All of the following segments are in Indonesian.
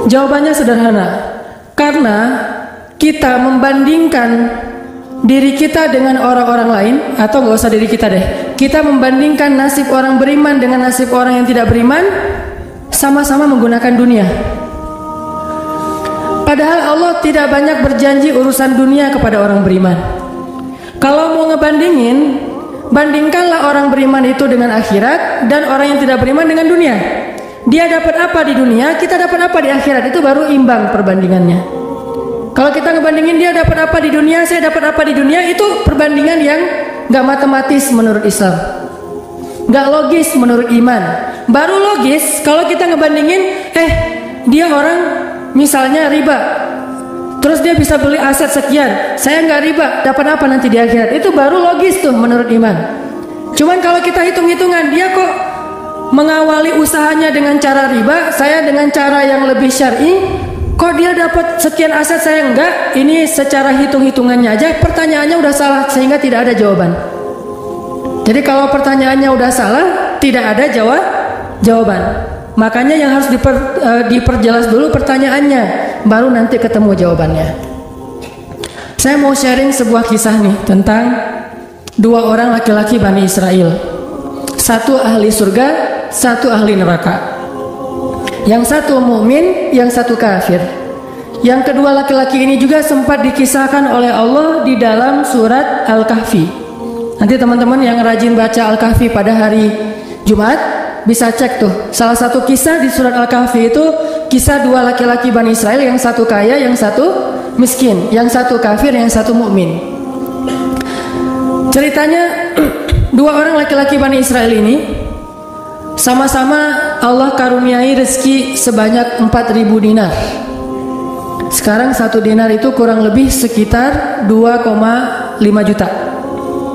Jawabannya sederhana. Karena kita membandingkan diri kita dengan orang-orang lain, atau nggak usah diri kita deh, kita membandingkan nasib orang beriman dengan nasib orang yang tidak beriman, sama-sama menggunakan dunia. Padahal Allah tidak banyak berjanji urusan dunia kepada orang beriman. Kalau mau ngebandingin, bandingkanlah orang beriman itu dengan akhirat dan orang yang tidak beriman dengan dunia. Dia dapat apa di dunia, kita dapat apa di akhirat, itu baru imbang perbandingannya. Kalau kita ngebandingin dia dapat apa di dunia, saya dapat apa di dunia, itu perbandingan yang gak matematis menurut Islam, gak logis menurut iman. Baru logis kalau kita ngebandingin, dia orang misalnya riba, terus dia bisa beli aset sekian, saya nggak riba, dapat apa nanti di akhirat, itu baru logis tuh menurut iman. Cuman kalau kita hitung-hitungan, dia kok mengawali usahanya dengan cara riba, saya dengan cara yang lebih syar'i, kok dia dapat sekian aset saya enggak, ini secara hitung-hitungannya aja pertanyaannya udah salah sehingga tidak ada jawaban. Jadi kalau pertanyaannya udah salah, tidak ada jawaban. Makanya yang harus diperjelas dulu pertanyaannya, baru nanti ketemu jawabannya. Saya mau sharing sebuah kisah nih tentang dua orang laki-laki Bani Israel. Satu ahli surga, satu ahli neraka. Yang satu mukmin, yang satu kafir. Yang kedua laki-laki ini juga sempat dikisahkan oleh Allah di dalam surat Al-Kahfi. Nanti teman-teman yang rajin baca Al-Kahfi pada hari Jumat bisa cek tuh. Salah satu kisah di surat Al-Kahfi itu kisah dua laki-laki Bani Israel, yang satu kaya, yang satu miskin, yang satu kafir, yang satu mukmin. Ceritanya dua orang laki-laki Bani Israel ini sama-sama Allah karuniai rezeki sebanyak 4.000 dinar. Sekarang 1 dinar itu kurang lebih sekitar 2,5 juta.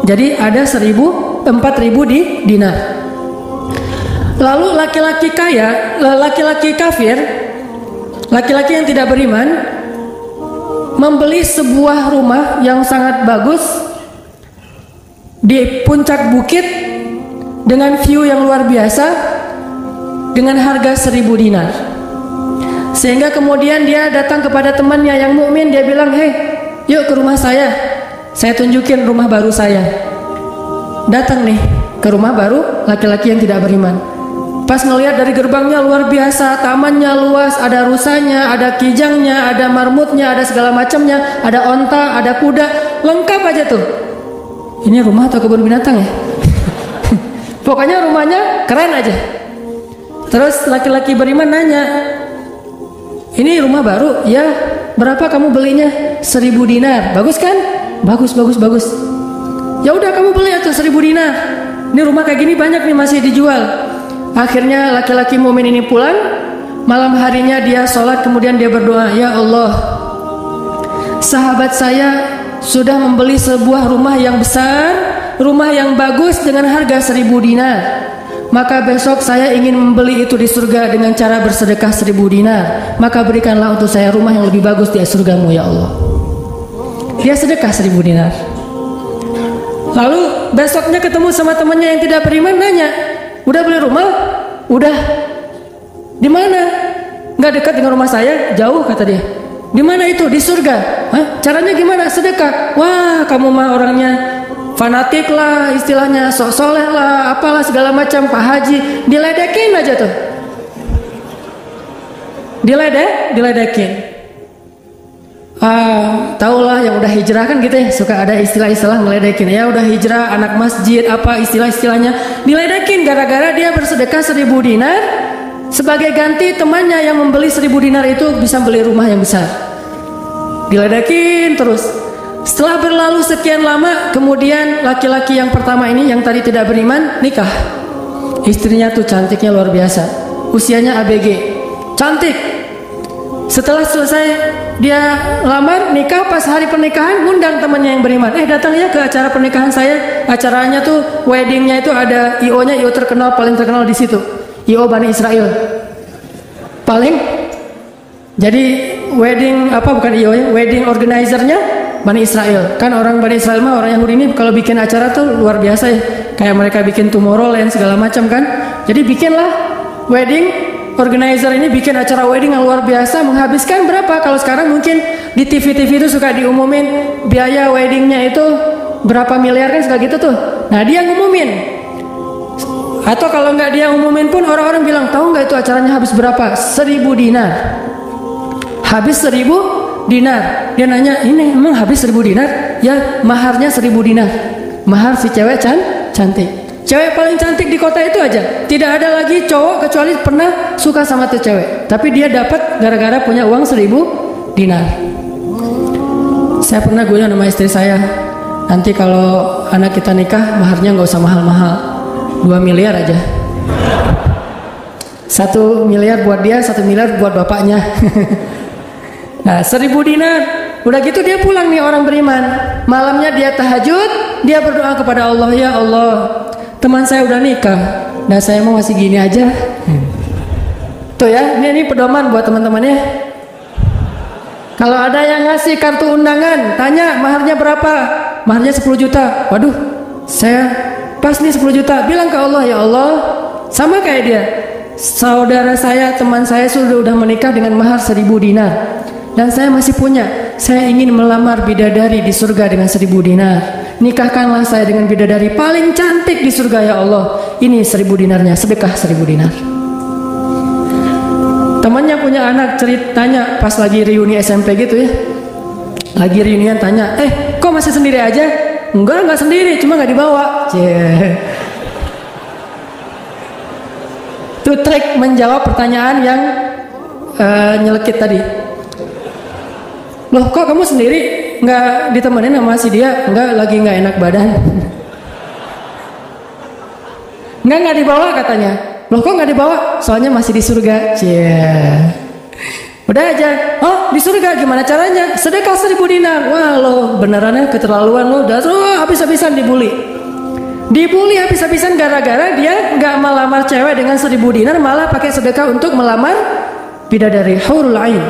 Jadi ada 4.000 dinar. Lalu laki-laki kaya, laki-laki kafir, laki-laki yang tidak beriman, membeli sebuah rumah yang sangat bagus di puncak bukit dengan view yang luar biasa dengan harga 1.000 dinar. Sehingga kemudian dia datang kepada temannya yang mukmin, dia bilang, yuk ke rumah saya tunjukin rumah baru saya. Datang nih ke rumah baru laki-laki yang tidak beriman. Pas ngelihat dari gerbangnya luar biasa, tamannya luas, ada rusanya, ada kijangnya, ada marmutnya, ada segala macamnya, ada onta, ada kuda, lengkap aja tuh. Ini rumah atau kebun binatang ya? Pokoknya rumahnya keren aja. Terus laki-laki beriman nanya, ini rumah baru? Ya. Berapa kamu belinya? 1.000 dinar. Bagus kan? Bagus. Ya udah kamu beli tuh 1.000 dinar. Ini rumah kayak gini banyak nih masih dijual. Akhirnya laki-laki mukmin ini pulang. Malam harinya dia sholat, kemudian dia berdoa, ya Allah, sahabat saya sudah membeli sebuah rumah yang besar, rumah yang bagus dengan harga 1.000 dinar. Maka besok saya ingin membeli itu di surga dengan cara bersedekah 1.000 dinar. Maka berikanlah untuk saya rumah yang lebih bagus di surgamu ya Allah. Dia sedekah 1.000 dinar. Lalu besoknya ketemu sama temannya yang tidak beriman, nanya, udah beli rumah? Udah. Di mana? Nggak dekat dengan rumah saya, jauh kata dia. Di mana itu? Di surga. Hah? Caranya gimana? Sedekah. Wah, kamu mah orangnya fanatik lah, istilahnya sok soleh lah, apalah segala macam, Pak Haji. Diledekin aja tuh. Diledekin. Taulah yang udah hijrah kan gitu ya, suka ada istilah-istilah ngeledekin. Ya udah hijrah, anak masjid, apa istilah-istilahnya. Diledekin gara-gara dia bersedekah 1.000 dinar. Sebagai ganti temannya yang membeli 1.000 dinar itu bisa beli rumah yang besar. Diledekin terus. Setelah berlalu sekian lama, kemudian laki-laki yang pertama ini yang tadi tidak beriman nikah. Istrinya tuh cantiknya luar biasa, usianya ABG, cantik. Setelah selesai dia lamar, nikah, pas hari pernikahan ngundang temannya yang beriman. Datang ya ke acara pernikahan saya. Acaranya tuh weddingnya itu ada IO-nya, IO terkenal, paling terkenal di situ. IO Bani Israel. Paling. Jadi wedding bukan IO ya, wedding organizer-nya Bani Israel. Kan orang Bani Israel mah, orang Yahudi ini kalau bikin acara tuh luar biasa ya. Kayak mereka bikin Tomorrowland segala macam kan. Jadi bikinlah wedding organizer ini bikin acara wedding yang luar biasa, menghabiskan berapa? Kalau sekarang mungkin di TV-TV itu suka diumumin biaya weddingnya itu berapa miliar kan, suka gitu tuh. Nah dia ngumumin. Atau kalau nggak dia umumin pun orang-orang bilang, tahu nggak itu acaranya habis berapa? 1.000 dinar. Habis 1.000 dinar. Dia nanya, ini emang habis 1.000 dinar? Ya, maharnya 1.000 dinar. Mahar si cewek cantik. Cewek paling cantik di kota itu aja. Tidak ada lagi cowok kecuali pernah suka sama tuh cewek. Tapi dia dapat gara-gara punya uang 1.000 dinar. Saya pernah guyon sama istri saya, nanti kalau anak kita nikah maharnya nggak usah mahal-mahal. 2 miliar aja. 1 miliar buat dia, 1 miliar buat bapaknya. Nah 1.000 dinar. Udah gitu dia pulang nih orang beriman. Malamnya dia tahajud, dia berdoa kepada Allah, ya Allah, teman saya udah nikah, nah saya mau masih gini aja. Tuh ya, ini pedoman buat teman-teman ya. Kalau ada yang ngasih kartu undangan, tanya maharnya berapa? Maharnya 10 juta. Waduh, saya pas nih 10 juta. Bilang ke Allah, ya Allah, sama kayak dia, saudara saya, teman saya sudah menikah dengan mahar 1.000 dinar, dan saya masih punya. Saya ingin melamar bidadari di surga dengan 1.000 dinar. Nikahkanlah saya dengan bidadari paling cantik di surga, ya Allah. Ini 1.000 dinarnya, sedekah 1.000 dinar. Temannya punya anak, ceritanya pas lagi reuni SMP gitu ya. Lagi reunian, tanya, kok masih sendiri aja? Enggak sendiri, cuma nggak dibawa. Itu trik menjawab pertanyaan yang nyelekit tadi. Loh, kok kamu sendiri, nggak ditemenin sama si dia? Enggak, lagi nggak enak badan. Nggak dibawa katanya. Loh, kok nggak dibawa? Soalnya masih di surga. Udah aja. Oh, di surga gimana caranya? Sedekah 1.000 dinar. Wah, lo benerannya keterlaluan lo. Udah habis-habisan dibully. Dibully habis-habisan gara-gara dia nggak melamar cewek dengan 1.000 dinar, malah pakai sedekah untuk melamar bidadari hurul ain.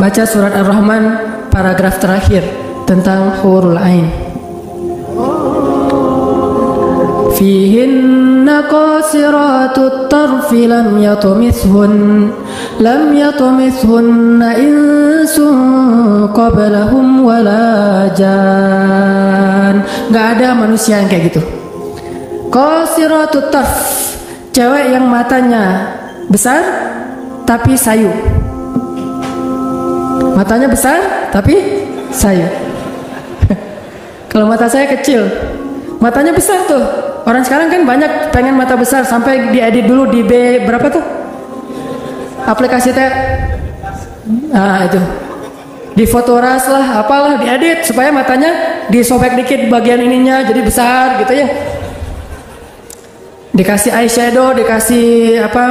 Baca surat Ar-Rahman paragraf terakhir tentang hurul ain. Fihinna qasiratut tarfi lam yatumithunna insun qablahum wala jan. Gak ada manusia yang kayak gitu. Qasiratut tarf, cewek yang matanya besar tapi sayu. Matanya besar tapi sayu. Kalau mata saya kecil, matanya besar tuh. Orang sekarang kan banyak pengen mata besar, sampai diedit dulu di B berapa tuh aplikasi teh, nah itu di Fotoras lah, apalah, diedit supaya matanya disobek dikit bagian ininya jadi besar gitu ya. Dikasih eyeshadow, dikasih apa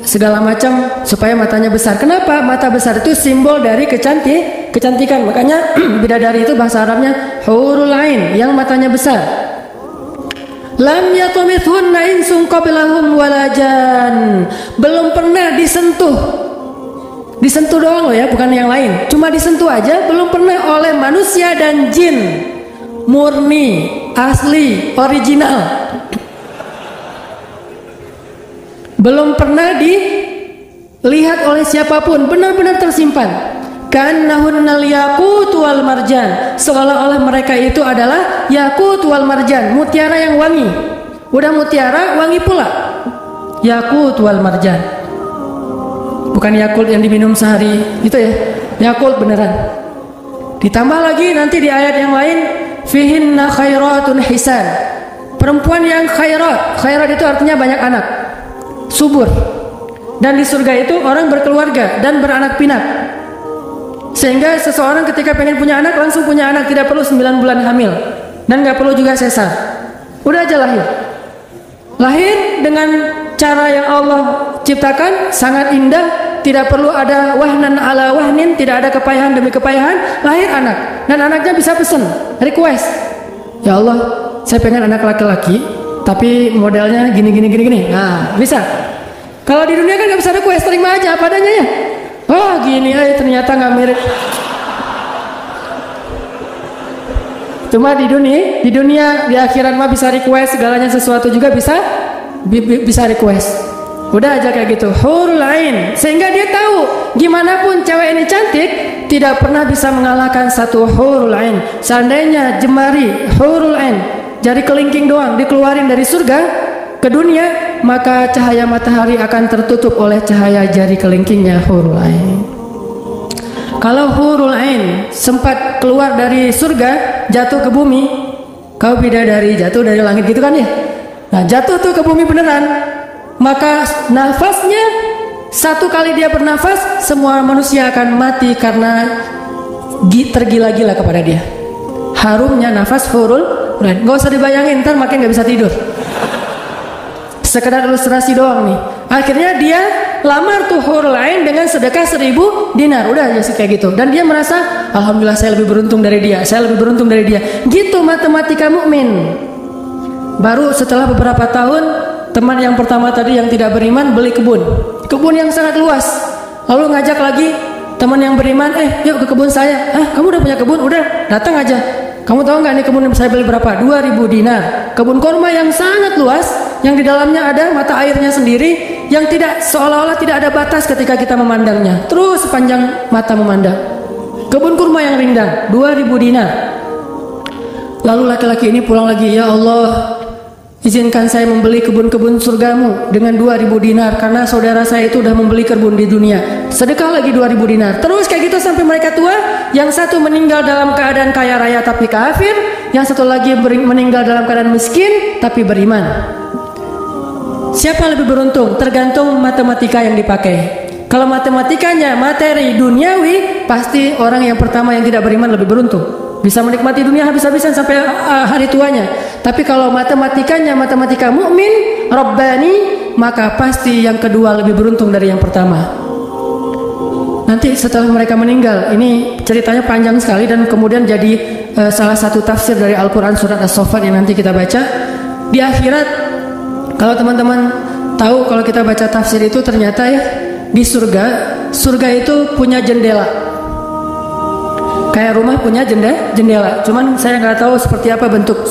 segala macam supaya matanya besar. Kenapa? Mata besar itu simbol dari kecantikan. Makanya bidadari itu bahasa Arabnya hurul ain, yang matanya besar. Lam yatumithunna insun qablahum walajan. Belum pernah disentuh doang loh ya, bukan yang lain. Cuma disentuh aja, belum pernah oleh manusia dan jin. Murni, asli, original. Belum pernah dilihat oleh siapapun, benar-benar tersimpan. Kannahunal yaqut wal marjan, seolah-olah mereka itu adalah yakut wal marjan, mutiara yang wangi. Udah mutiara, wangi pula. Yakut wal marjan, bukan Yakult yang diminum sehari itu ya, Yakult beneran. Ditambah lagi nanti di ayat yang lain, fihinna khairatun hisan, perempuan yang khairat. Khairat itu artinya banyak anak, subur. Dan di surga itu orang berkeluarga dan beranak pinak. Sehingga seseorang ketika pengen punya anak langsung punya anak, tidak perlu 9 bulan hamil dan gak perlu juga sesar. Udah aja lahir dengan cara yang Allah ciptakan, sangat indah. Tidak perlu ada wahnan ala wahnin, tidak ada kepayahan demi kepayahan. Lahir anak, dan anaknya bisa pesen, request, ya Allah saya pengen anak laki-laki tapi modelnya gini. Nah bisa. Kalau di dunia kan gak bisa request, terima aja apa adanya ya. Wah gini ternyata nggak mirip. Cuma di dunia di akhirat mah bisa request segalanya, sesuatu juga bisa request. Udah aja kayak gitu, hurul ain. Sehingga dia tahu gimana pun cewek ini cantik, tidak pernah bisa mengalahkan satu hurul ain. Seandainya jemari hurul ain, jari kelingking doang dikeluarin dari surga ke dunia, maka cahaya matahari akan tertutup oleh cahaya jari kelingkingnya hurul ain. Kalau hurul ain sempat keluar dari surga, jatuh ke bumi, kau bidadari jatuh dari langit gitu kan ya. Nah, jatuh tuh ke bumi beneran, maka nafasnya, satu kali dia bernafas, semua manusia akan mati karena tergila-gila kepada dia. Harumnya nafas hurul ain. Gak usah dibayangin, ntar makin gak bisa tidur. Sekedar ilustrasi doang nih. Akhirnya dia lamar tuh hurul ain dengan sedekah 1000 dinar. Udah aja sih kayak gitu. Dan dia merasa, alhamdulillah saya lebih beruntung dari dia, saya lebih beruntung dari dia. Gitu matematika mukmin. Baru setelah beberapa tahun, teman yang pertama tadi yang tidak beriman beli kebun yang sangat luas. Lalu ngajak lagi teman yang beriman, yuk ke kebun saya. Kamu udah punya kebun? Udah, datang aja. Kamu tahu nggak nih kebun yang saya beli berapa? 2000 dinar. Kebun kurma yang sangat luas, yang di dalamnya ada mata airnya sendiri, yang tidak, seolah-olah tidak ada batas ketika kita memandangnya. Terus sepanjang mata memandang. Kebun kurma yang rindang, 2000 dinar. Lalu laki-laki ini pulang lagi, ya Allah, izinkan saya membeli kebun-kebun surgamu dengan 2000 dinar, karena saudara saya itu udah membeli kebun di dunia. Sedekah lagi 2000 dinar. Terus kayak gitu sampai mereka tua. Yang satu meninggal dalam keadaan kaya raya tapi kafir, yang satu lagi meninggal dalam keadaan miskin tapi beriman. Siapa lebih beruntung? Tergantung matematika yang dipakai. Kalau matematikanya materi duniawi, pasti orang yang pertama yang tidak beriman lebih beruntung. Bisa menikmati dunia habis-habisan sampai hari tuanya. Tapi kalau matematikanya matematika mukmin, Rabbani, maka pasti yang kedua lebih beruntung dari yang pertama. Nanti setelah mereka meninggal, ini ceritanya panjang sekali dan kemudian jadi salah satu tafsir dari Al-Quran surat As-Saffat yang nanti kita baca. Di akhirat, kalau teman-teman tahu, kalau kita baca tafsir itu ternyata ya, di surga itu punya jendela. Kayak rumah punya jendela. Cuman saya nggak tahu seperti apa bentuk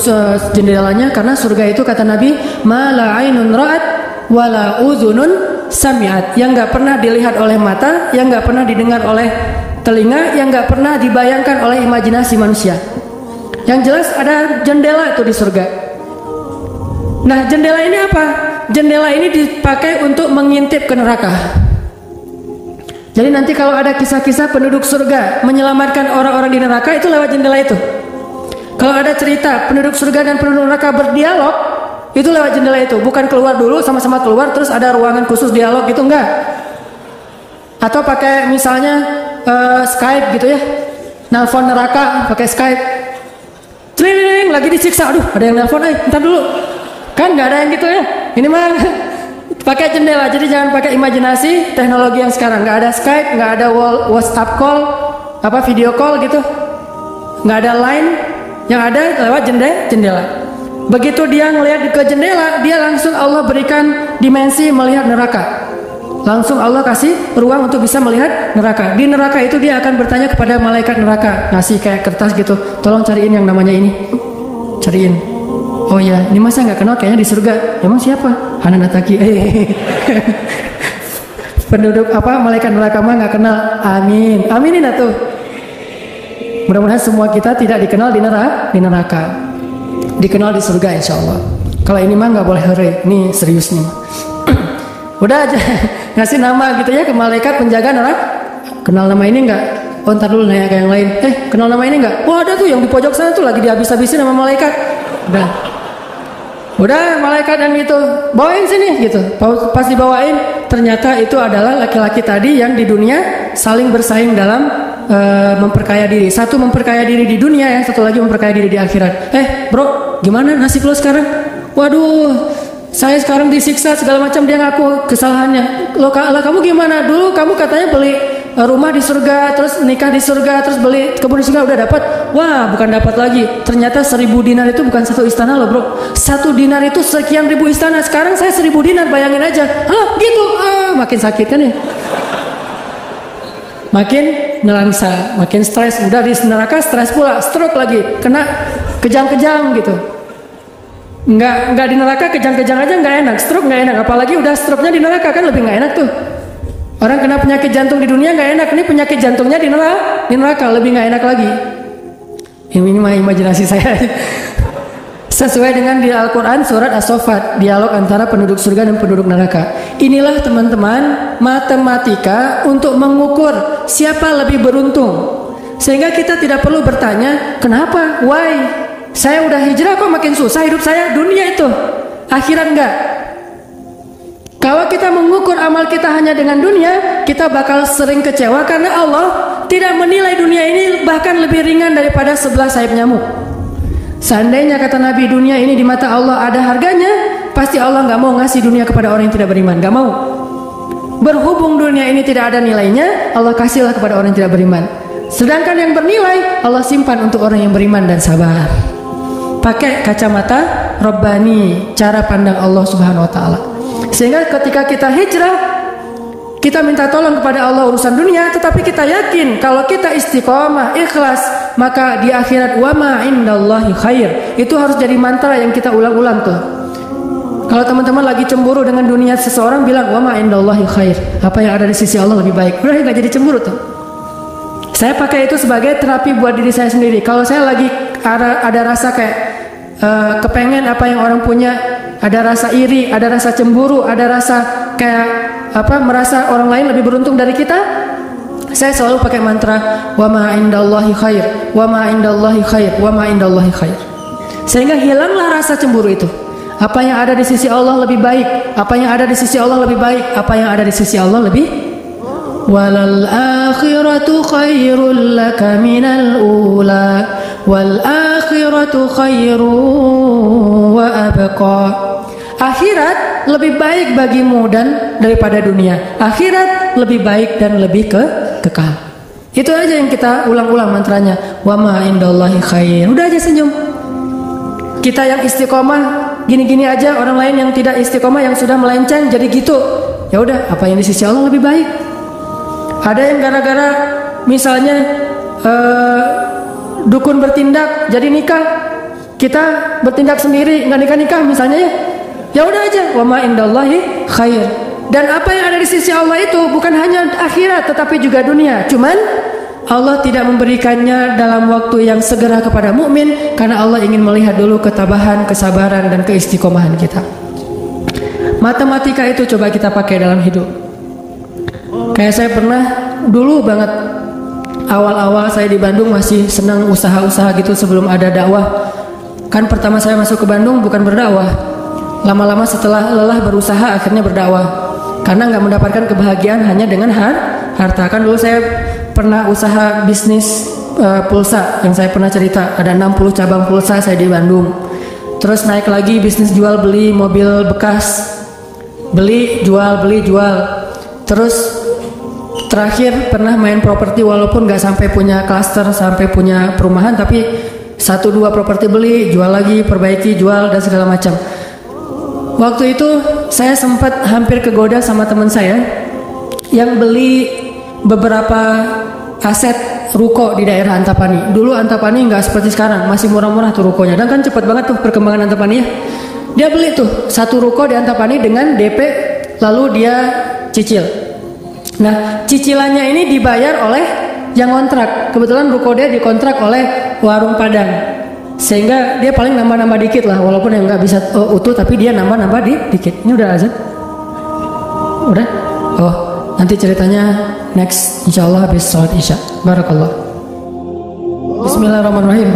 jendelanya, karena surga itu kata Nabi, ma la ainun ra'at wa la udhunun sami'at, yang nggak pernah dilihat oleh mata, yang nggak pernah didengar oleh telinga, yang nggak pernah dibayangkan oleh imajinasi manusia. Yang jelas ada jendela itu di surga. Nah, jendela ini apa? Jendela ini dipakai untuk mengintip ke neraka. Jadi nanti kalau ada kisah-kisah penduduk surga menyelamatkan orang-orang di neraka, itu lewat jendela itu. Kalau ada cerita penduduk surga dan penduduk neraka berdialog, itu lewat jendela itu. Bukan keluar dulu, sama-sama keluar terus ada ruangan khusus dialog gitu, enggak. Atau pakai misalnya Skype gitu ya, nelfon neraka pakai Skype. Tring, lagi disiksa, aduh ada yang nelfon, ntar dulu. Kan nggak ada yang gitu ya. Ini mah pakai jendela. Jadi jangan pakai imajinasi teknologi yang sekarang. Nggak ada Skype, nggak ada WhatsApp call, video call gitu, nggak ada line. Yang ada lewat jendela. Begitu dia ngelihat ke jendela, dia langsung Allah berikan dimensi melihat neraka. Langsung Allah kasih ruang untuk bisa melihat neraka. Di neraka itu dia akan bertanya kepada malaikat neraka, ngasih kayak kertas gitu, tolong cariin yang namanya ini, cariin. Oh ya, ini masa nggak kenal kayaknya di surga. Emang siapa? Hanan Ataki. Penduduk malaikat neraka mah nggak kenal. Amin, aminin atuh. Mudah-mudahan semua kita tidak dikenal di neraka, dikenal di surga insya Allah. Kalau ini mah nggak boleh hore, ini serius nih. Udah aja ngasih nama gitu ya ke malaikat penjaga neraka. Kenal nama ini nggak? Oh ntar dulu nanya ke yang lain. Kenal nama ini nggak? Wah ada tuh yang di pojok sana tuh lagi dihabis-habisin sama malaikat. Udah malaikat yang itu bawain sini gitu. Pas dibawain ternyata itu adalah laki-laki tadi yang di dunia saling bersaing dalam memperkaya diri. Satu memperkaya diri di dunia, yang satu lagi memperkaya diri di akhirat. Bro, gimana nasib lo sekarang? Waduh, saya sekarang disiksa segala macam, dia ngaku kesalahannya. Lo kamu gimana? Dulu kamu katanya beli rumah di surga, terus nikah di surga, terus beli kebun di surga, udah dapat. Wah, bukan dapat lagi. Ternyata 1000 dinar itu bukan satu istana loh, bro. 1 dinar itu sekian ribu istana. Sekarang saya 1000 dinar, bayangin aja. Gitu. Makin sakit kan ya? Makin nelangsa, makin stres. Udah di neraka stres pula, stroke lagi, kena kejang-kejang gitu. Nggak di neraka, kejang-kejang aja nggak enak, stroke nggak enak, apalagi udah stroke-nya di neraka kan lebih nggak enak tuh. Orang kena penyakit jantung di dunia nggak enak, ini penyakit jantungnya di neraka lebih nggak enak lagi. Ini mah imajinasi saya. Sesuai dengan di Al-Quran surat As-Saffat, dialog antara penduduk surga dan penduduk neraka. Inilah teman-teman matematika untuk mengukur siapa lebih beruntung. Sehingga kita tidak perlu bertanya, kenapa? Why? Saya udah hijrah kok makin susah hidup saya. Dunia itu, akhirat enggak. Kalau kita mengukur amal kita hanya dengan dunia, kita bakal sering kecewa karena Allah tidak menilai dunia ini bahkan lebih ringan daripada 11 sayap nyamuk. Seandainya kata Nabi dunia ini di mata Allah ada harganya, pasti Allah nggak mau ngasih dunia kepada orang yang tidak beriman, nggak mau. Berhubung dunia ini tidak ada nilainya, Allah kasihlah kepada orang yang tidak beriman. Sedangkan yang bernilai Allah simpan untuk orang yang beriman dan sabar. Pakai kacamata Rabbani, cara pandang Allah Subhanahu Wa Taala. Sehingga ketika kita hijrah, kita minta tolong kepada Allah urusan dunia, tetapi kita yakin kalau kita istiqomah, ikhlas, maka di akhirat wa ma indallahi khair. Itu harus jadi mantra yang kita ulang-ulang tuh. Kalau teman-teman lagi cemburu dengan dunia seseorang, bilang wa ma indallahi khair. Apa yang ada di sisi Allah lebih baik. Udah nggak jadi cemburu tuh. Saya pakai itu sebagai terapi buat diri saya sendiri. Kalau saya lagi ada rasa kayak kepengen apa yang orang punya, ada rasa iri, ada rasa cemburu, ada rasa kayak merasa orang lain lebih beruntung dari kita, saya selalu pakai mantra wa ma indallahi khair, wa ma indallahi khair, wa ma indallahi khair. Sehingga hilanglah rasa cemburu itu. Apa yang ada di sisi Allah lebih baik, apa yang ada di sisi Allah lebih baik, apa yang ada di sisi Allah lebih. Walal akhiratu khairul laka minal ula, wal akhiratu khairu wa abqa. Akhirat lebih baik bagimu dan daripada dunia. Akhirat lebih baik dan lebih kekal. Itu aja yang kita ulang-ulang mantranya. Wa ma indallahi khair. Udah aja senyum. Kita yang istiqomah gini-gini aja, orang lain yang tidak istiqomah yang sudah melenceng jadi gitu. Ya udah, apa yang di sisi Allah lebih baik. Ada yang gara-gara misalnya dukun bertindak jadi nikah, kita bertindak sendiri nggak nikah misalnya ya. Ya udah aja, wa ma indallahi khair. Dan apa yang ada di sisi Allah itu bukan hanya akhirat tetapi juga dunia. Cuman Allah tidak memberikannya dalam waktu yang segera kepada mukmin karena Allah ingin melihat dulu ketabahan, kesabaran dan keistiqomahan kita. Matematika itu coba kita pakai dalam hidup. Kayak saya pernah dulu banget awal-awal saya di Bandung masih senang usaha-usaha gitu sebelum ada dakwah. Kan pertama saya masuk ke Bandung bukan berdakwah. Lama-lama setelah lelah berusaha akhirnya berdakwah. Karena nggak mendapatkan kebahagiaan hanya dengan harta. Kan dulu saya pernah usaha bisnis pulsa yang saya pernah cerita. Ada 60 cabang pulsa saya di Bandung. Terus naik lagi bisnis jual beli mobil bekas. Beli jual. Terus terakhir pernah main properti walaupun nggak sampai punya klaster, sampai punya perumahan, tapi 1-2 properti beli, jual lagi, perbaiki, jual dan segala macam. Waktu itu saya sempat hampir kegoda sama teman saya yang beli beberapa aset ruko di daerah Antapani. Dulu Antapani nggak seperti sekarang, masih murah-murah tuh rukonya. Dan kan cepat banget tuh perkembangan Antapani ya. Dia beli tuh 1 ruko di Antapani dengan DP, lalu dia cicil. Nah, cicilannya ini dibayar oleh yang kontrak. Kebetulan ruko dia dikontrak oleh Warung Padang. Sehingga dia paling nambah-nambah dikit lah, walaupun yang nggak bisa utuh, tapi dia nambah-nambah dikit. Ini udah azan? Udah? Oh, nanti ceritanya next, insyaallah habis sholat isya. Barakallah. Bismillahirrahmanirrahim.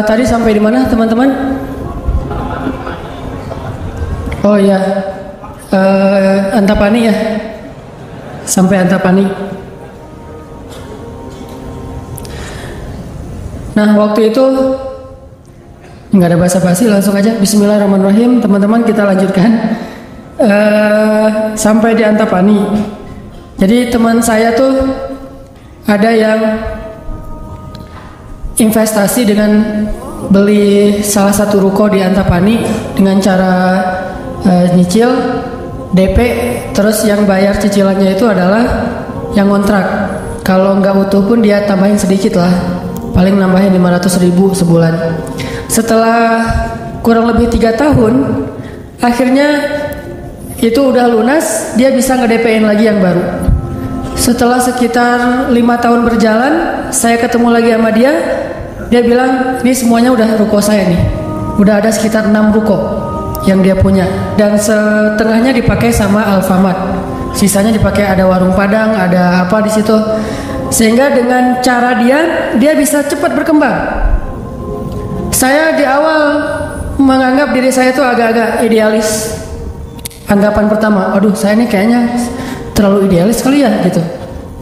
Tadi sampai di mana teman-teman? Oh ya, Antapani ya, sampai Antapani. Nah waktu itu nggak ada basa-basi, langsung aja Bismillahirrahmanirrahim. Teman-teman kita lanjutkan sampai di Antapani. Jadi teman saya tuh ada yang investasi dengan beli salah satu ruko di Antapani dengan cara nyicil DP, terus yang bayar cicilannya itu adalah yang kontrak. Kalau nggak utuh pun dia tambahin sedikit lah. paling nambahin 500.000 sebulan. Setelah kurang lebih 3 tahun, akhirnya itu udah lunas, dia bisa nge-DP-in lagi yang baru. Setelah sekitar 5 tahun berjalan, saya ketemu lagi sama dia. Dia bilang, ini semuanya udah ruko saya nih. Udah ada sekitar 6 ruko yang dia punya, dan setengahnya dipakai sama Alfamart, sisanya dipakai ada warung Padang, ada apa di situ. Sehingga dengan cara dia bisa cepat berkembang. Saya di awal menganggap diri saya itu agak-agak idealis. Anggapan pertama, aduh saya ini kayaknya terlalu idealis kali ya gitu.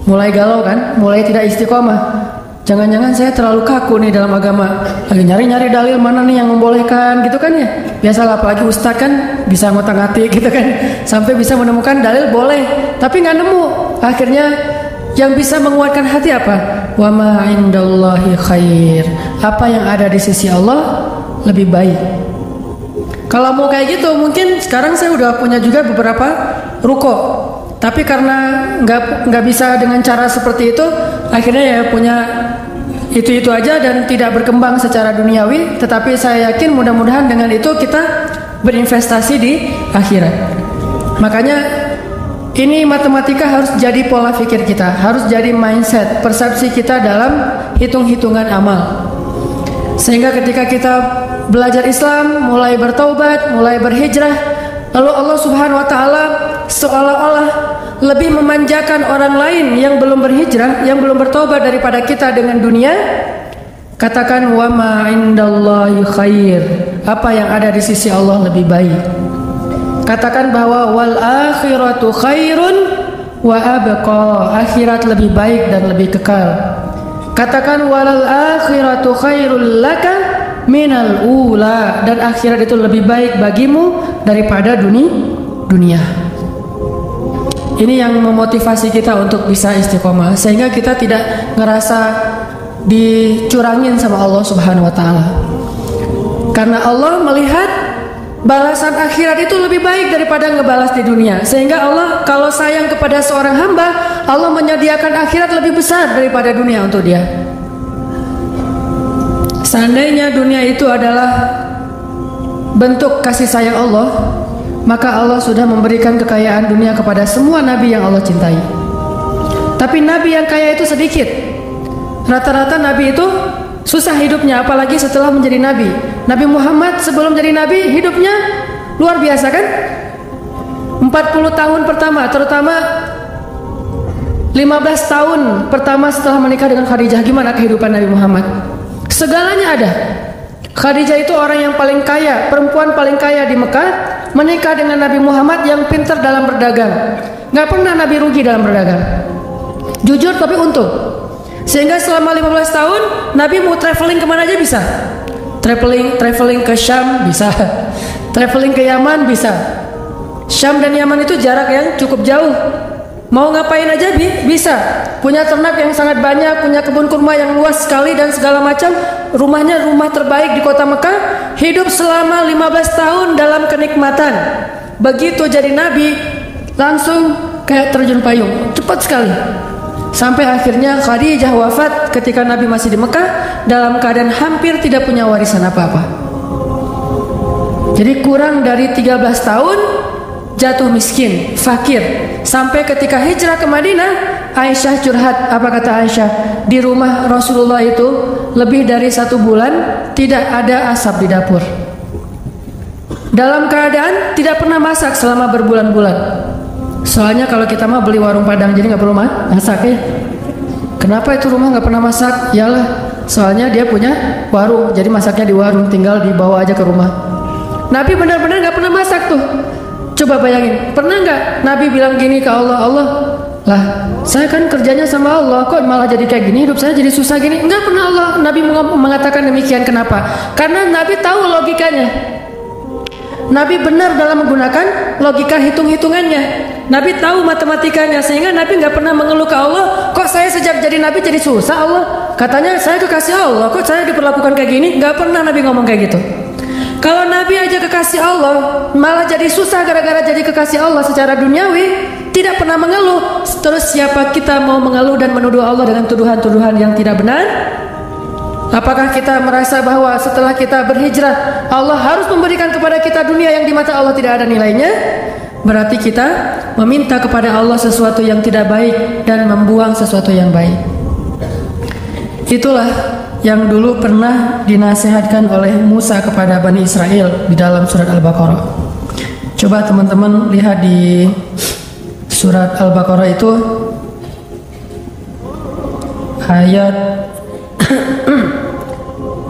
Mulai galau kan, mulai tidak istiqomah. Jangan-jangan saya terlalu kaku nih dalam agama. Lagi nyari-nyari dalil mana nih yang membolehkan gitu kan ya. Biasalah, apalagi ustadz kan bisa ngotak-ngatik gitu kan. Sampai bisa menemukan dalil boleh, tapi nggak nemu. Akhirnya yang bisa menguatkan hati apa? Wa ma indallahi khair. Apa yang ada di sisi Allah lebih baik. Kalau mau kayak gitu, mungkin sekarang saya udah punya juga beberapa ruko. Tapi karena nggak bisa dengan cara seperti itu, akhirnya ya punya itu aja dan tidak berkembang secara duniawi. Tetapi saya yakin mudah-mudahan dengan itu kita berinvestasi di akhirat. Makanya ini matematika harus jadi pola pikir kita, harus jadi mindset, persepsi kita dalam hitung-hitungan amal. Sehingga ketika kita belajar Islam, mulai bertaubat, mulai berhijrah, lalu Allah Subhanahu wa taala seolah-olah lebih memanjakan orang lain yang belum berhijrah, yang belum bertobat daripada kita dengan dunia. Katakan wa ma indallahi khair. Apa yang ada di sisi Allah lebih baik. Katakan bahwa wal akhiratu khairun wa abqa. Akhirat lebih baik dan lebih kekal. Katakan walal akhiratu khairul laka minal ula. Dan akhirat itu lebih baik bagimu daripada dunia. Ini yang memotivasi kita untuk bisa istiqomah, sehingga kita tidak ngerasa dicurangin sama Allah Subhanahu wa taala. Karena Allah melihat balasan akhirat itu lebih baik daripada ngebalas di dunia. Sehingga Allah kalau sayang kepada seorang hamba, Allah menyediakan akhirat lebih besar daripada dunia untuk dia. Seandainya dunia itu adalah bentuk kasih sayang Allah, maka Allah sudah memberikan kekayaan dunia kepada semua nabi yang Allah cintai. Tapi nabi yang kaya itu sedikit. Rata-rata nabi itu susah hidupnya, apalagi setelah menjadi nabi. Nabi Muhammad sebelum jadi nabi hidupnya luar biasa kan? 40 tahun pertama, terutama 15 tahun pertama setelah menikah dengan Khadijah, gimana kehidupan Nabi Muhammad? Segalanya ada. Khadijah itu orang yang paling kaya, perempuan paling kaya di Mekah, menikah dengan Nabi Muhammad yang pintar dalam berdagang. Gak pernah Nabi rugi dalam berdagang. Jujur tapi untung. Sehingga selama 15 tahun Nabi mau traveling kemana aja bisa. Traveling ke Syam bisa. Traveling ke Yaman bisa. Syam dan Yaman itu jarak yang cukup jauh. Mau ngapain aja bisa. Punya ternak yang sangat banyak, punya kebun kurma yang luas sekali dan segala macam. Rumahnya rumah terbaik di kota Mekah. Hidup selama 15 tahun dalam kenikmatan. Begitu jadi nabi, langsung kayak terjun payung, cepat sekali. Sampai akhirnya Khadijah wafat ketika Nabi masih di Mekah dalam keadaan hampir tidak punya warisan apa-apa. Jadi kurang dari 13 tahun jatuh miskin, fakir. Sampai ketika hijrah ke Madinah, Aisyah curhat. Apa kata Aisyah? Di rumah Rasulullah itu lebih dari 1 bulan tidak ada asap di dapur. Dalam keadaan tidak pernah masak selama berbulan-bulan. Soalnya kalau kita mah beli warung Padang, jadi nggak perlu masak ya. Kenapa itu rumah nggak pernah masak? Yalah, soalnya dia punya warung, jadi masaknya di warung, tinggal dibawa aja ke rumah. Nabi benar-benar nggak pernah masak tuh. Coba bayangin, pernah nggak Nabi bilang gini ke Allah, Allah, lah saya kan kerjanya sama Allah, kok malah jadi kayak gini, hidup saya jadi susah gini? Enggak pernah Allah Nabi mengatakan demikian. Kenapa? Karena Nabi tahu logikanya. Nabi benar dalam menggunakan logika hitung-hitungannya. Nabi tahu matematikanya, sehingga Nabi nggak pernah mengeluh ke Allah, kok saya sejak jadi Nabi jadi susah Allah. Katanya saya kekasih Allah, kok saya diperlakukan kayak gini? Nggak pernah Nabi ngomong kayak gitu. Kalau Nabi aja kekasih Allah malah jadi susah gara-gara jadi kekasih Allah secara duniawi, tidak pernah mengeluh. Terus siapa kita mau mengeluh dan menuduh Allah dengan tuduhan-tuduhan yang tidak benar? Apakah kita merasa bahwa setelah kita berhijrah Allah harus memberikan kepada kita dunia yang di mata Allah tidak ada nilainya? Berarti kita meminta kepada Allah sesuatu yang tidak baik dan membuang sesuatu yang baik. Itulah yang dulu pernah dinasihatkan oleh Musa kepada Bani Israel di dalam surat Al-Baqarah. Coba teman-teman lihat di surat Al-Baqarah itu ayat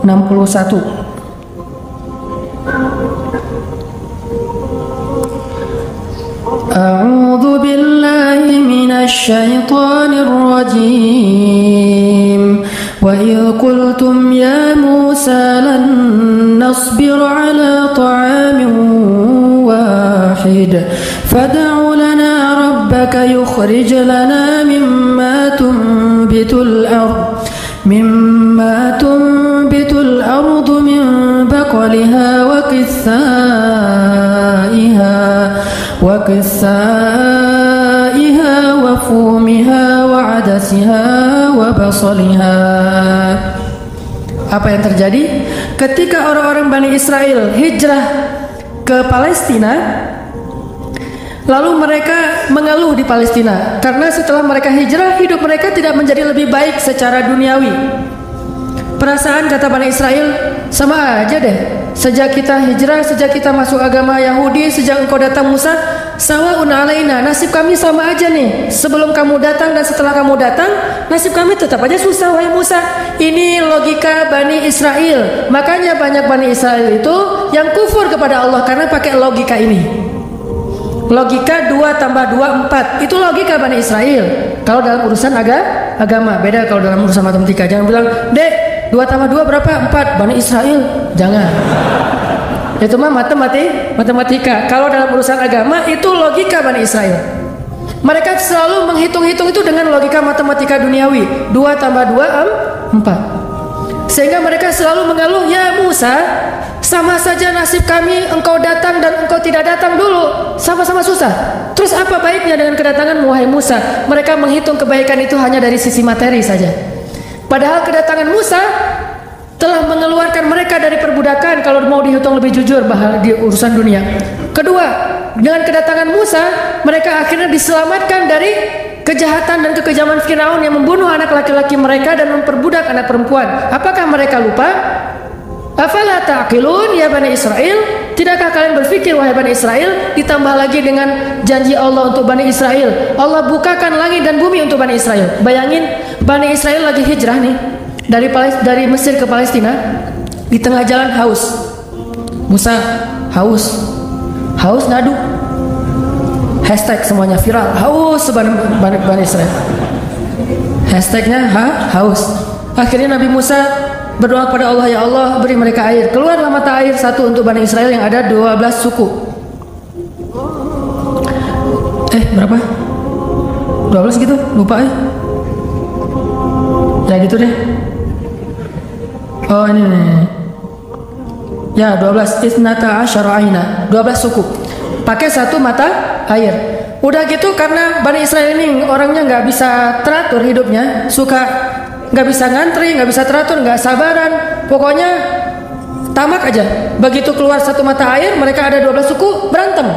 61. A'udzu billahi minasy syaithanir rajim. Wa idh qultum ya Musa lan nasbir ala ta'amin wahid fad'u lana rabbaka yukhrij lana mimma tunbitul ardh مما تنبت الأرض من بقلها وقثائها وفومها وعدسها وبصلها. Apa yang terjadi ketika orang-orang Bani Israel hijrah ke Palestina? Lalu mereka mengeluh di Palestina karena setelah mereka hijrah hidup mereka tidak menjadi lebih baik secara duniawi. Perasaan kata Bani Israel, sama aja deh. Sejak kita hijrah, sejak kita masuk agama Yahudi, sejak engkau datang Musa, sawa'un alaina, nasib kami sama aja nih. Sebelum kamu datang dan setelah kamu datang, nasib kami tetap aja susah wahai Musa. Ini logika Bani Israel. Makanya banyak Bani Israel itu yang kufur kepada Allah karena pakai logika ini. Logika 2 tambah 2 4. Itu logika Bani Israel. Kalau dalam urusan agama, beda kalau dalam urusan matematika. Jangan bilang, "Dek, 2 tambah 2 berapa?" 4. Bani Israel. Jangan. Itu mah matematika. Kalau dalam urusan agama itu logika Bani Israel. Mereka selalu menghitung-hitung itu dengan logika matematika duniawi. 2 tambah 2 4. Sehingga mereka selalu mengeluh, "Ya Musa, sama saja nasib kami engkau datang dan engkau tidak datang dulu, sama-sama susah. Terus apa baiknya dengan kedatangan wahai Musa?" Mereka menghitung kebaikan itu hanya dari sisi materi saja. Padahal kedatangan Musa telah mengeluarkan mereka dari perbudakan kalau mau dihitung lebih jujur bahwa di urusan dunia. Kedua, dengan kedatangan Musa mereka akhirnya diselamatkan dari kejahatan dan kekejaman Firaun yang membunuh anak laki-laki mereka dan memperbudak anak perempuan. Apakah mereka lupa? Afala ta'qilun ya Bani Israel? Tidakkah kalian berpikir wahai Bani Israel? Ditambah lagi dengan janji Allah untuk Bani Israel, Allah bukakan langit dan bumi untuk Bani Israel. Bayangin Bani Israel lagi hijrah nih dari Mesir ke Palestina, di tengah jalan haus. Musa haus ngadu. Hashtag semuanya viral, haus Bani Israel. Hashtagnya haus. Akhirnya Nabi Musa berdoa kepada Allah, "Ya Allah, beri mereka air." Keluarlah mata air satu untuk Bani Israel yang ada 12 suku. Berapa? 12 gitu? Lupa ya gitu deh. Oh ini. Ya 12. Isnata asyara aina. 12 suku. Pakai satu mata air. Udah gitu karena Bani Israel ini orangnya nggak bisa teratur hidupnya, suka nggak bisa ngantri, nggak bisa teratur, nggak sabaran, pokoknya tamak aja. Begitu keluar satu mata air, mereka ada 12 suku berantem.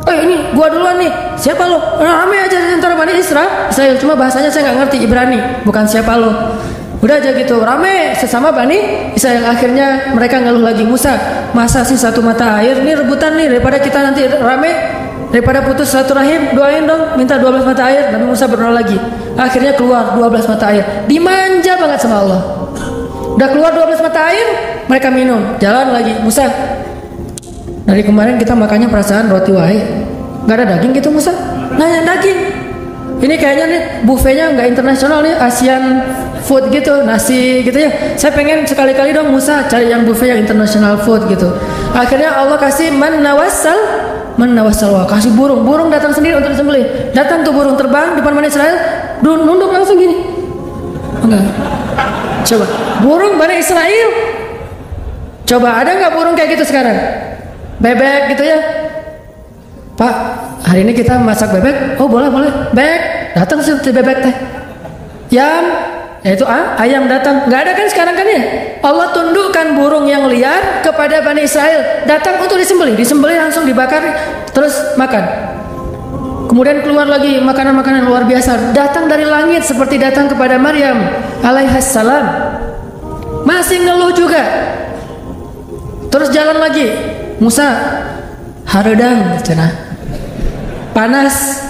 Ini gua duluan nih, siapa lo? Rame aja antara Bani Israel. Cuma bahasanya saya nggak ngerti, Ibrani, bukan siapa lo. Udah aja gitu, rame sesama Bani Israel. Akhirnya mereka ngeluh lagi, "Musa, masa sih satu mata air? Ini rebutan nih, daripada kita nanti rame, daripada putus silaturahim, doain dong, minta 12 mata air." Nabi Musa berdoa lagi. Akhirnya keluar 12 mata air. Dimanja banget sama Allah. Udah keluar 12 mata air, mereka minum. Jalan lagi. "Musa, dari kemarin kita makannya perasaan roti wae, gak ada daging gitu Musa?" "Nanya daging. Ini kayaknya nih buffetnya nggak internasional nih, Asian food gitu, nasi gitu ya. Saya pengen sekali-kali dong Musa cari yang buffet yang international food gitu." Akhirnya Allah kasih man nawassal, kasih burung datang sendiri untuk disembelih. Datang tuh burung terbang depan Bani Israel, nunduk langsung gini. Enggak. Coba burung Bani Israel. Coba ada nggak burung kayak gitu sekarang? Bebek gitu ya. "Pak, hari ini kita masak bebek." "Oh boleh. Bebek." Datang si bebek teh. Yaitu ayam datang. Nggak ada kan sekarang kan ya? Allah tundukkan burung yang liar kepada Bani Israel. Datang untuk disembelih. Disembelih langsung dibakar. Terus makan. Kemudian keluar lagi makanan-makanan luar biasa. Datang dari langit seperti datang kepada Maryam alaihissalam. Masih ngeluh juga. Terus jalan lagi. Musa, haredang cenah. Panas.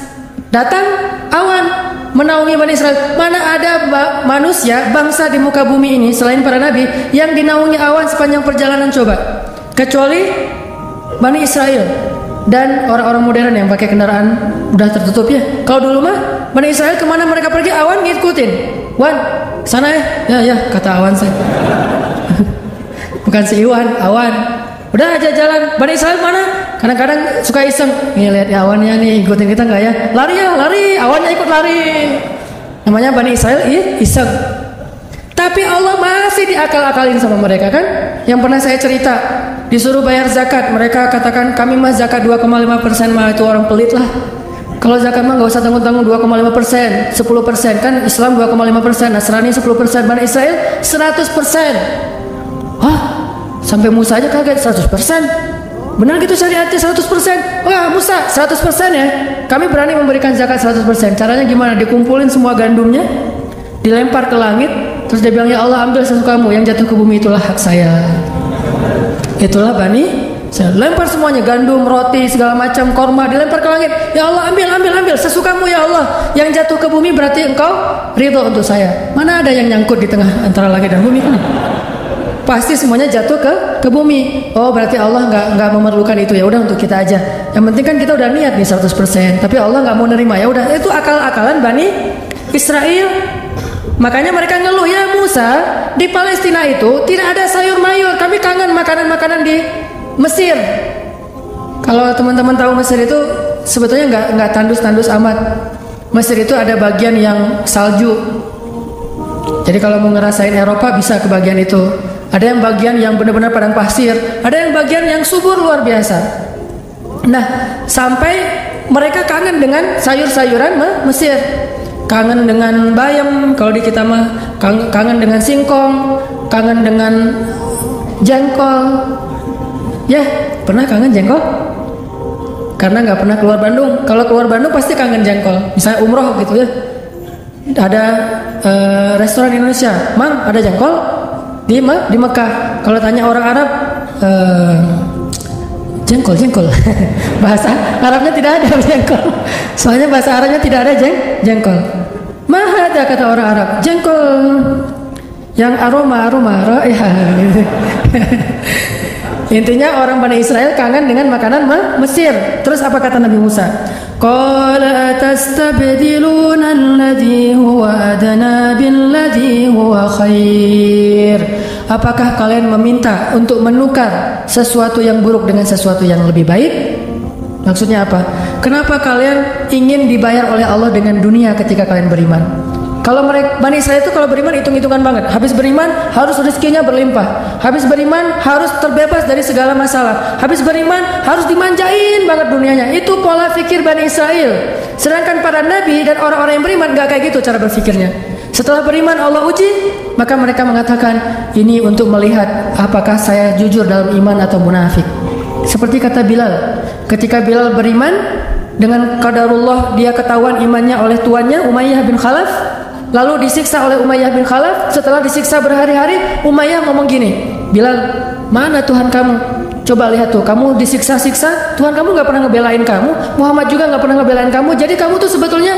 Datang awan menaungi Bani Israel. Mana ada manusia, bangsa di muka bumi ini selain para nabi yang dinaungi awan sepanjang perjalanan coba, kecuali Bani Israel dan orang-orang modern yang pakai kendaraan udah tertutup ya. Kalau dulu mah Bani Israel kemana mereka pergi awan ngikutin. Wan, sana ya kata awan saya. Bukan si Iwan, awan. Udah aja jalan. Bani Israel mana? Kadang-kadang suka iseng. Nih lihat ya awannya nih, ikutin kita nggak ya? Lari ya, lari. Awannya ikut lari. Namanya Bani Israel iseng. Tapi Allah masih diakal-akalin sama mereka kan? Yang pernah saya cerita, disuruh bayar zakat, mereka katakan kami mah zakat 2,5% mah itu orang pelit lah. Kalau zakat mah nggak usah tanggung-tanggung 2,5%, 10% kan Islam 2,5%, Nasrani 10%, Bani Israel 100%. Hah? Sampai Musa aja kaget 100%. Benar gitu syariatnya 100%. Wah Musa 100% ya. Kami berani memberikan zakat 100%. Caranya gimana? Dikumpulin semua gandumnya, dilempar ke langit, terus dia bilang ya Allah ambil sesukamu, yang jatuh ke bumi itulah hak saya. Itulah Bani, saya lempar semuanya, gandum, roti, segala macam, korma dilempar ke langit. Ya Allah ambil sesukamu ya Allah. Yang jatuh ke bumi berarti engkau ridho untuk saya. Mana ada yang nyangkut di tengah antara langit dan bumi kan? Pasti semuanya jatuh ke bumi. Oh berarti Allah nggak memerlukan itu, ya udah untuk kita aja. Yang penting kan kita udah niat nih 100%. Tapi Allah nggak mau nerima, ya udah itu akal-akalan Bani Israel. Makanya mereka ngeluh, ya Musa, di Palestina itu tidak ada sayur mayur. Kami kangen makanan-makanan di Mesir. Kalau teman-teman tahu Mesir itu sebetulnya nggak tandus-tandus amat. Mesir itu ada bagian yang salju. Jadi kalau mau ngerasain Eropa bisa ke bagian itu. Ada yang bagian yang benar-benar padang pasir, ada yang bagian yang subur luar biasa. Nah, sampai mereka kangen dengan sayur-sayuran Mesir. Kangen dengan bayam, kalau di kita mah kangen dengan singkong, kangen dengan jengkol. Ya, pernah kangen jengkol? Karena nggak pernah keluar Bandung. Kalau keluar Bandung pasti kangen jengkol. Misalnya umroh gitu ya. Ada restoran Indonesia, Mang ada jengkol? Di Mekah. Kalau tanya orang Arab, jengkol. Bahasa Arabnya tidak ada jengkol. Soalnya bahasa Arabnya tidak ada jengkol. Mahada kata orang Arab, jengkol yang aroma raihah. Intinya orang Bani Israel kangen dengan makanan Mesir. Terus apa kata Nabi Musa? Qala atastabdiluna alladhi huwa adna billadhi huwa khair. Apakah kalian meminta untuk menukar sesuatu yang buruk dengan sesuatu yang lebih baik? Maksudnya apa? Kenapa kalian ingin dibayar oleh Allah dengan dunia ketika kalian beriman? Kalau mereka Bani Israel itu kalau beriman hitung-hitungan banget. Habis beriman harus rezekinya berlimpah. Habis beriman harus terbebas dari segala masalah. Habis beriman harus dimanjain banget dunianya. Itu pola pikir Bani Israel. Sedangkan para nabi dan orang-orang yang beriman gak kayak gitu cara berpikirnya. Setelah beriman Allah uji, maka mereka mengatakan ini untuk melihat apakah saya jujur dalam iman atau munafik. Seperti kata Bilal, ketika Bilal beriman dengan qadarullah dia ketahuan imannya oleh tuannya Umayyah bin Khalaf. Lalu disiksa oleh Umayyah bin Khalaf. Setelah disiksa berhari-hari, Umayyah ngomong gini, Bilal, mana Tuhan kamu? Coba lihat tuh, kamu disiksa-siksa, Tuhan kamu gak pernah ngebelain kamu, Muhammad juga gak pernah ngebelain kamu. Jadi kamu tuh sebetulnya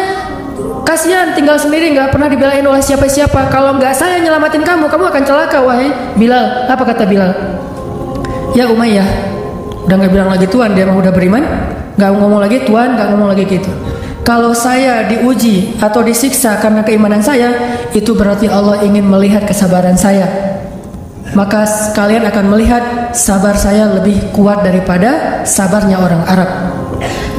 kasihan, tinggal sendiri, gak pernah dibelain oleh siapa-siapa. Kalau gak saya nyelamatin kamu, kamu akan celaka, wahai Bilal. Apa kata Bilal? Ya Umayyah, udah gak bilang lagi Tuhan, dia emang udah beriman, gak ngomong lagi Tuhan, gak ngomong lagi gitu. Kalau saya diuji atau disiksa karena keimanan saya, itu berarti Allah ingin melihat kesabaran saya. Maka kalian akan melihat sabar saya lebih kuat daripada sabarnya orang Arab.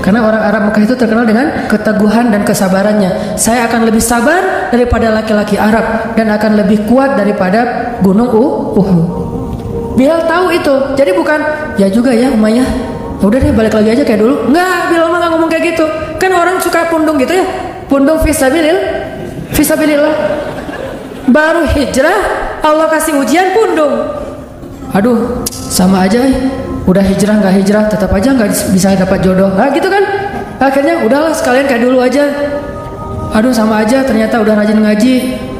Karena orang Arab Mekah itu terkenal dengan keteguhan dan kesabarannya. Saya akan lebih sabar daripada laki-laki Arab dan akan lebih kuat daripada gunung Uhud. Bilal tahu itu. Jadi bukan ya juga ya Umayyah, udah deh balik lagi aja kayak dulu. Enggak, Bilal mah gak ngomong kayak gitu. Kan orang suka pundung gitu ya, pundung fisabilillah. baru hijrah Allah kasih ujian pundung. Aduh, sama aja, udah hijrah nggak hijrah tetap aja nggak bisa dapat jodoh. Nah gitu kan, akhirnya udahlah sekalian kayak dulu aja. Aduh sama aja, ternyata udah rajin ngaji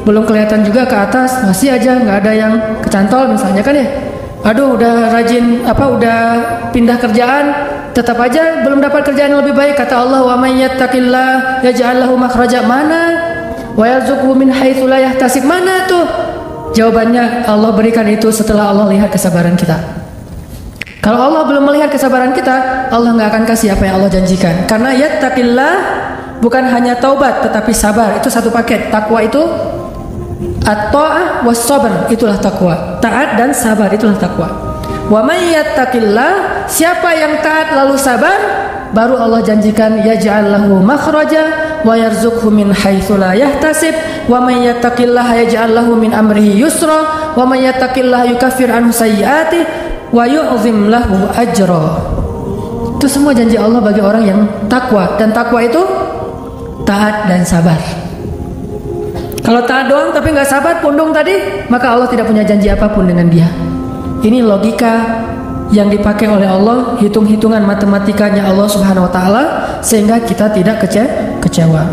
belum kelihatan juga ke atas, masih aja nggak ada yang kecantol misalnya kan ya. Aduh udah rajin udah pindah kerjaan, tetap aja belum dapat kerjaan yang lebih baik. Kata Allah, wa may yattaqillah yaj'al lahu makhraja. Mana? Wa yarzuqhu min haitsu la yahtasib. Mana tuh? Jawabannya Allah berikan itu setelah Allah lihat kesabaran kita. Kalau Allah belum melihat kesabaran kita, Allah nggak akan kasih apa yang Allah janjikan. Karena yattaqillah bukan hanya taubat tetapi sabar, itu satu paket. Takwa itu at-ta'ah was sabr, itulah takwa. Taat dan sabar itulah takwa. Wa may yattaqillah, siapa yang taat lalu sabar, baru Allah janjikan yaj'al lahu makhraja wa yarzuqhu min haitsu la yahtasib. Wa may yattaqillaha yaj'al lahu min amrihi yusra wa may yattaqillaha yukaffir anhu sayyi'atihi wa yu'zim lahu ajra. Itu semua janji Allah bagi orang yang takwa, dan takwa itu taat dan sabar. Kalau taat doang tapi nggak sabar, pundung tadi, maka Allah tidak punya janji apapun dengan dia. Ini logika yang dipakai oleh Allah, hitung-hitungan matematikanya Allah Subhanahu wa taala, sehingga kita tidak kecewa.